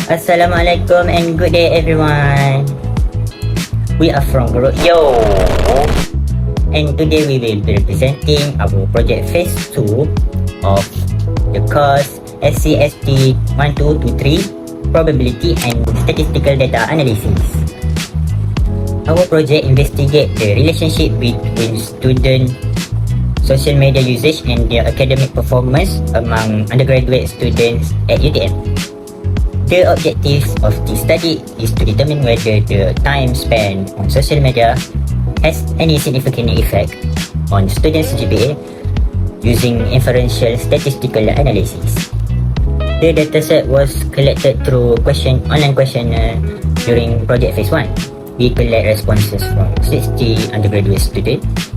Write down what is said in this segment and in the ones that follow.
Assalamualaikum and good day everyone. We are from Group Yo, and today we will be presenting our project phase 2 of the course SCST1223 Probability and Statistical Data Analysis. Our project investigates the relationship between student social media usage and their academic performance among undergraduate students at UTM. The objective of this study is to determine whether the time spent on social media has any significant effect on students' GPA using inferential statistical analysis. The dataset was collected through online questionnaire during project phase 1. We collect responses from 60 undergraduate students.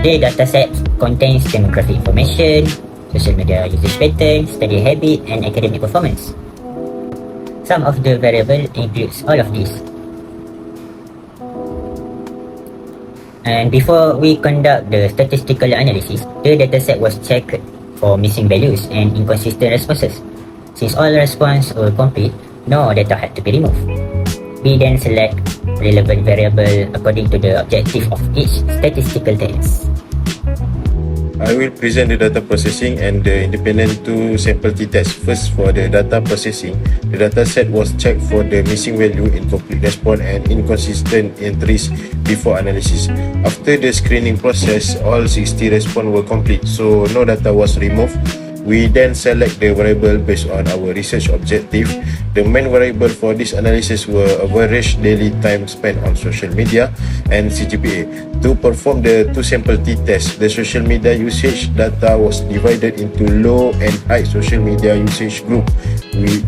The dataset contains demographic information, social media usage pattern, study habit, and academic performance. Some of the variable includes all of these. And before we conduct the statistical analysis, the dataset was checked for missing values and inconsistent responses. Since all responses were complete, no data had to be removed. We then select relevant variable according to the objective of each statistical test. I will present the data processing and the independent two sample t-test. First, for the data processing, the data set was checked for the missing value, incomplete response and inconsistent entries before analysis. After the screening process, all 60 responses were complete, so no data was removed. We then select the variable based on our research objective. The main variable for this analysis were average daily time spent on social media and CGPA. To perform the two sample t-test, the social media usage data was divided into low and high social media usage group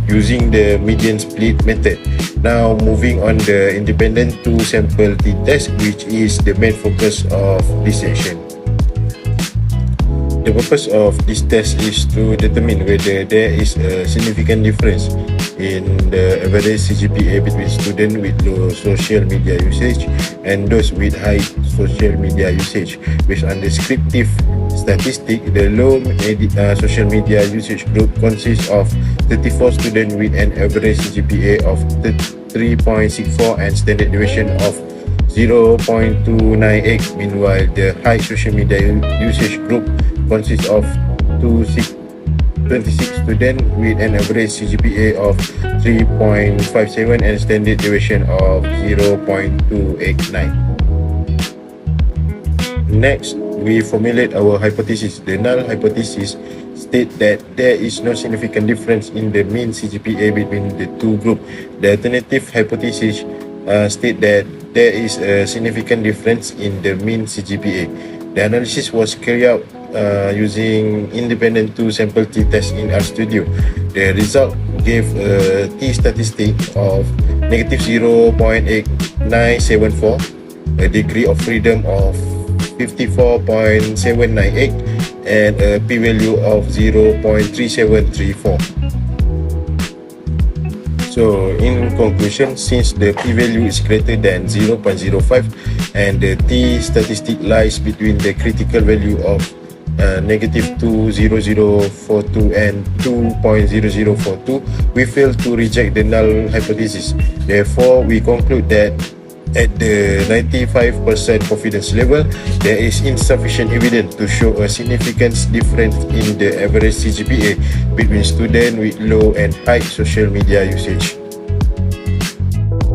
using the median split method. Now moving on the independent two sample t-test, which is the main focus of this section. The purpose of this test is to determine whether there is a significant difference in the average CGPA between students with low social media usage and those with high social media usage. Based on descriptive statistic, the low social media usage group consists of 34 students with an average CGPA of 3.64 and standard deviation of 0.298. Meanwhile, the high social media usage group consists of 26 students with an average CGPA of 3.57 and standard deviation of 0.289. Next, we formulate our hypothesis. The null hypothesis states that there is no significant difference in the mean CGPA between the two groups. The alternative hypothesis states that there is a significant difference in the mean CGPA. The analysis was carried out using independent two sample t-test in RStudio. The result gave a t-statistic of negative 0.8974, a degree of freedom of 54.798, and a p-value of 0.3734. So in conclusion, since the p-value is greater than 0.05 and the t-statistic lies between the critical value of negative 2.0042 and 2.0042, we fail to reject the null hypothesis. Therefore, we conclude that at the 95% confidence level, there is insufficient evidence to show a significant difference in the average CGPA between students with low and high social media usage.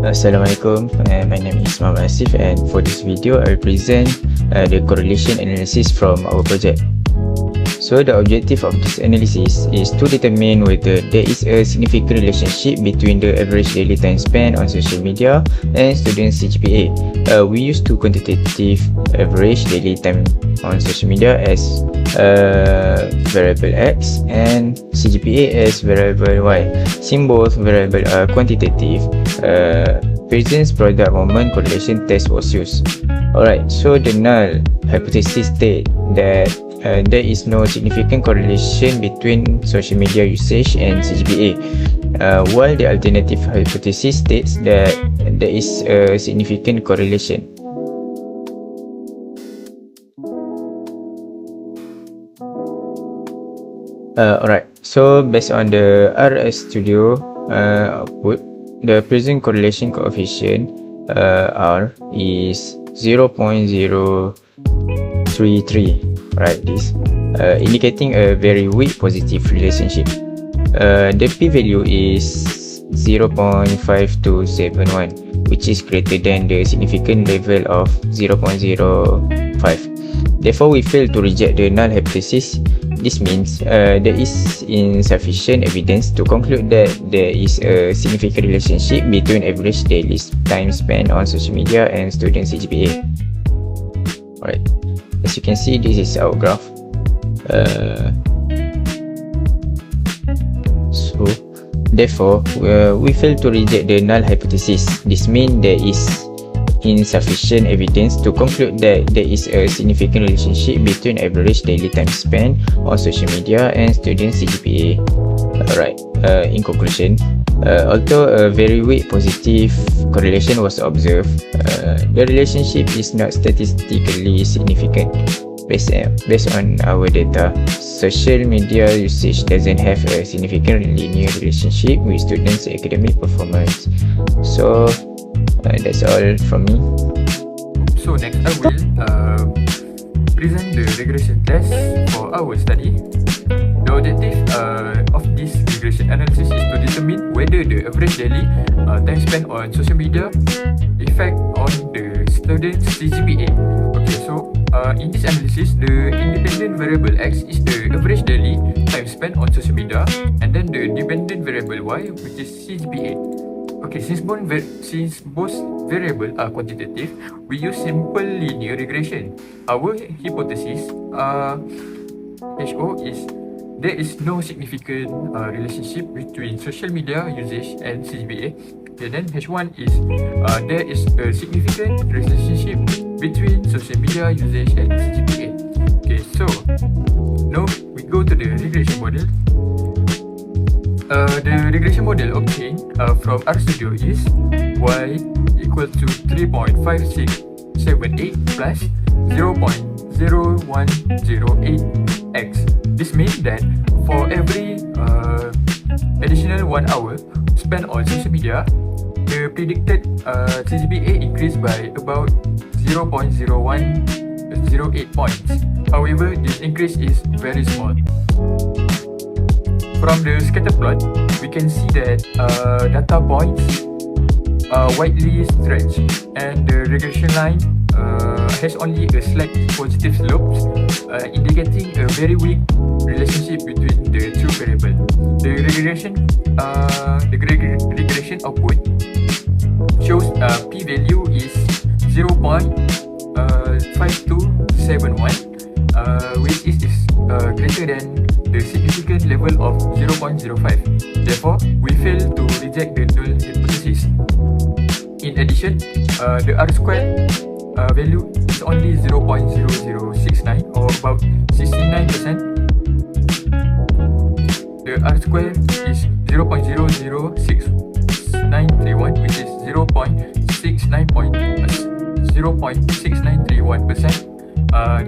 Assalamualaikum, my name is Muhammad Asif, and for this video I will present the correlation analysis from our project. So the objective of this analysis is to determine whether there is a significant relationship between the average daily time spent on social media and students' CGPA. We use two quantitative average daily time on social media as variable X and CGPA as variable Y. Since both variables are quantitative, Pearson's product moment correlation test was used. Alright, so the null hypothesis states that there is no significant correlation between social media usage and CGPA, while the alternative hypothesis states that there is a significant correlation. Alright, so based on the RStudio output, the present correlation coefficient R is 0.033, right? This indicating a very weak positive relationship. The p-value is 0.5271, which is greater than the significant level of 0.05. Therefore, we fail to reject the null hypothesis. This means there is insufficient evidence to conclude that there is a significant relationship between average daily time spent on social media and student CGPA. Alright, as you can see, this is our graph. So therefore, we fail to reject the null hypothesis. This means there is insufficient evidence to conclude that there is a significant relationship between average daily time spent on social media and student CGPA. Alright, in conclusion, although a very weak positive correlation was observed, the relationship is not statistically significant. Based on our data, social media usage doesn't have a significant linear relationship with students' academic performance. So that's all from me. So next I will present the regression test for our study. The objective of this regression analysis is to determine whether the average daily time spent on social media effect on the student's CGPA. Okay, so in this analysis, the independent variable X is the average daily time spent on social media, and then the dependent variable Y, which is CGPA. Okay, since both variables are quantitative, we use simple linear regression. Our hypothesis HO is there is no significant relationship between social media usage and CGPA. Okay, then H1 is there is a significant relationship between social media usage and CGPA. Okay, so now we go to the regression model. The regression model obtained from RStudio is y equal to 3.5678 plus 0.0108x. This means that for every additional 1 hour spent on social media, the predicted CGPA increased by about 0.0108 points. However, this increase is very small. From the scatter plot, we can see that data points are widely stretched, and the regression line has only a slight positive slope, indicating a very weak relationship between the two variables. The regression output shows p-value is 0.5271, which is greater than the significant level of 0.05. Therefore, we fail to reject the null hypothesis. In addition, the R-squared value is only 0.0069 or about 69%. The R-squared is 0.006931, which is 0.6931%.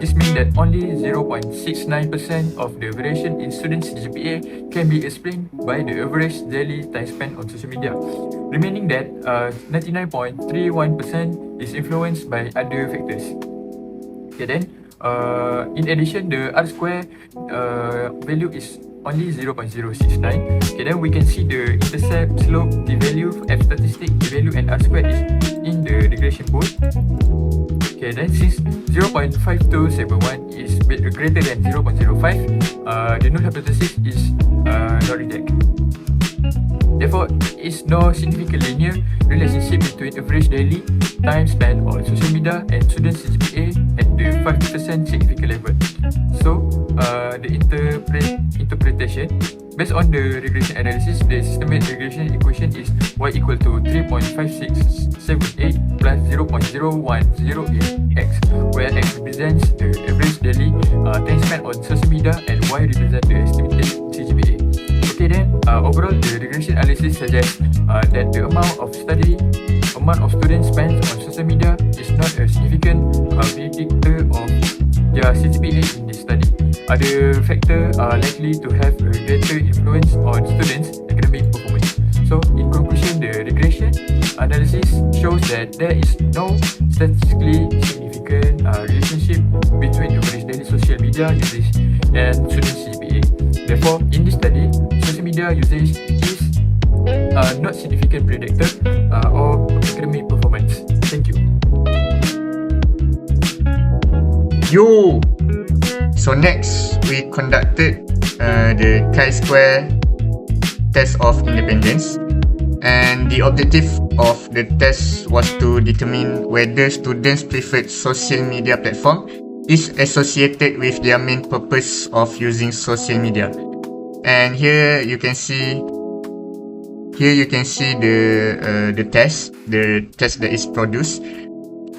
This means that only 0.69% of the variation in students' GPA can be explained by the average daily time spent on social media, remaining that 99.31% is influenced by other factors. Okay, then in addition, the R-square value is only 0.069. Okay, then we can see the intercept, slope, p-value, f-statistic, p-value and R-square is in the regression code. Okay, then since 0.5271 is greater than 0.05, the null hypothesis is not rejected. Therefore, there is no significant linear relationship between average daily time spent on social media and students' GPA at the 50% significant level. So, the interpretation based on the regression analysis, the systematic regression equation is y equal to 3.5678 plus 0.0108x, where x represents the average daily time spent on social media and y represents the estimated CGPA. Okay, then overall the regression analysis suggests that the amount of students spent on social media is not a significant predictor of their CGPA in this study. Other factors are likely to have a greater influence on students' academic performance. So analysis shows that there is no statistically significant relationship between average daily social media usage and student GPA. Therefore, in this study, social media usage is not significant predictor of academic performance. Thank you. So next, we conducted the chi-square test of independence, and the objective of the test was to determine whether students' preferred social media platform is associated with their main purpose of using social media. And here you can see the test that is produced,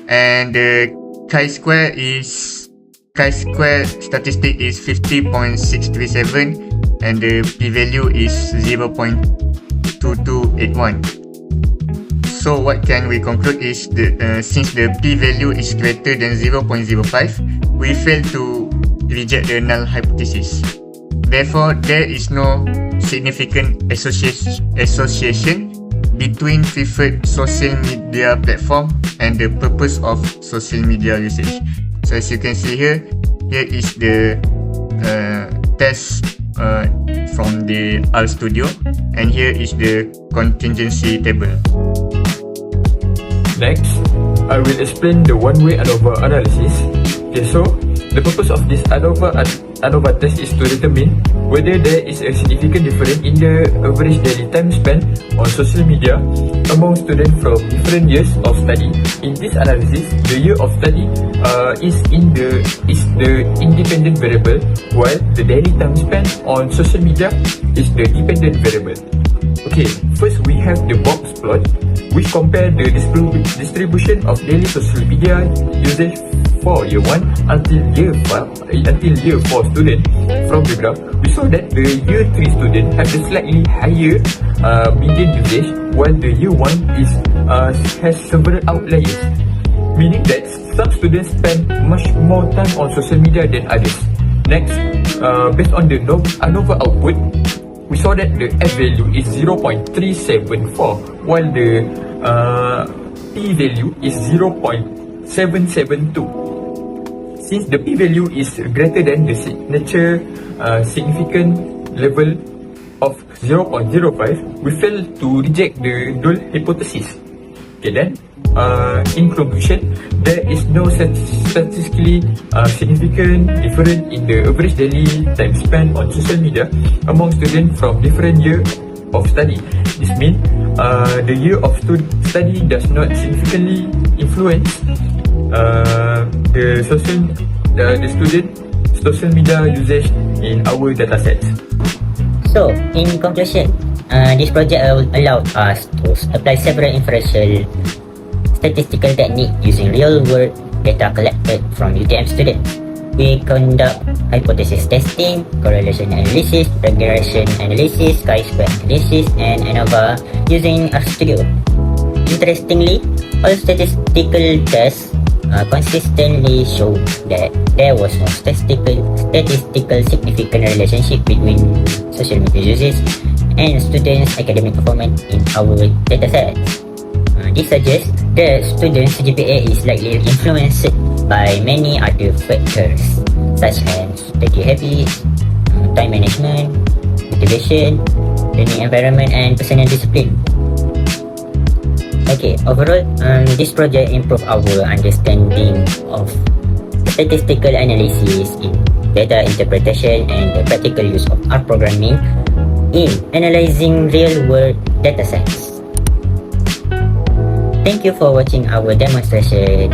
and the chi-square statistic is 50.637, and the p-value is 0.2281. So what can we conclude is that since the p-value is greater than 0.05, we fail to reject the null hypothesis. Therefore, there is no significant association between preferred social media platform and the purpose of social media usage. So as you can see here is the test from the RStudio, and here is the contingency table. Next, I will explain the one-way ANOVA analysis. Okay, so the purpose of this ANOVA test is to determine whether there is a significant difference in the average daily time spent on social media among students from different years of study. In this analysis, the year of study is the independent variable, while the daily time spent on social media is the dependent variable. Okay, first we have the box plot, which compare the distribution of daily social media usage for year 1 until year 4 student. From the graph, we saw that the year 3 student have a slightly higher median usage, while the year 1 has several outliers, meaning that some students spend much more time on social media than others. Next, based on the ANOVA output, we saw that the F value is 0.374, while the P value is 0.772. Since the P value is greater than the signature significant level of 0.05, we fail to reject the null hypothesis. Okay, then in conclusion, there is no statistically significant difference in the average daily time spent on social media among students from different years of study. This means the year of study does not significantly influence the student social media usage in our datasets. So, in conclusion, this project allowed us to apply several inferential statistical techniques using real-world data collected from UTM students. We conduct hypothesis testing, correlation analysis, regression analysis, chi-square analysis, and ANOVA using RStudio. Interestingly, all statistical tests consistently show that there was no statistical significant relationship between social media usage and students' academic performance in our datasets. This suggests that students' GPA is likely influenced by many other factors such as study habits, time management, motivation, learning environment, and personal discipline. Okay, overall, this project improved our understanding of statistical analysis in data interpretation and the practical use of R programming in analyzing real-world datasets. Thank you for watching our demonstration.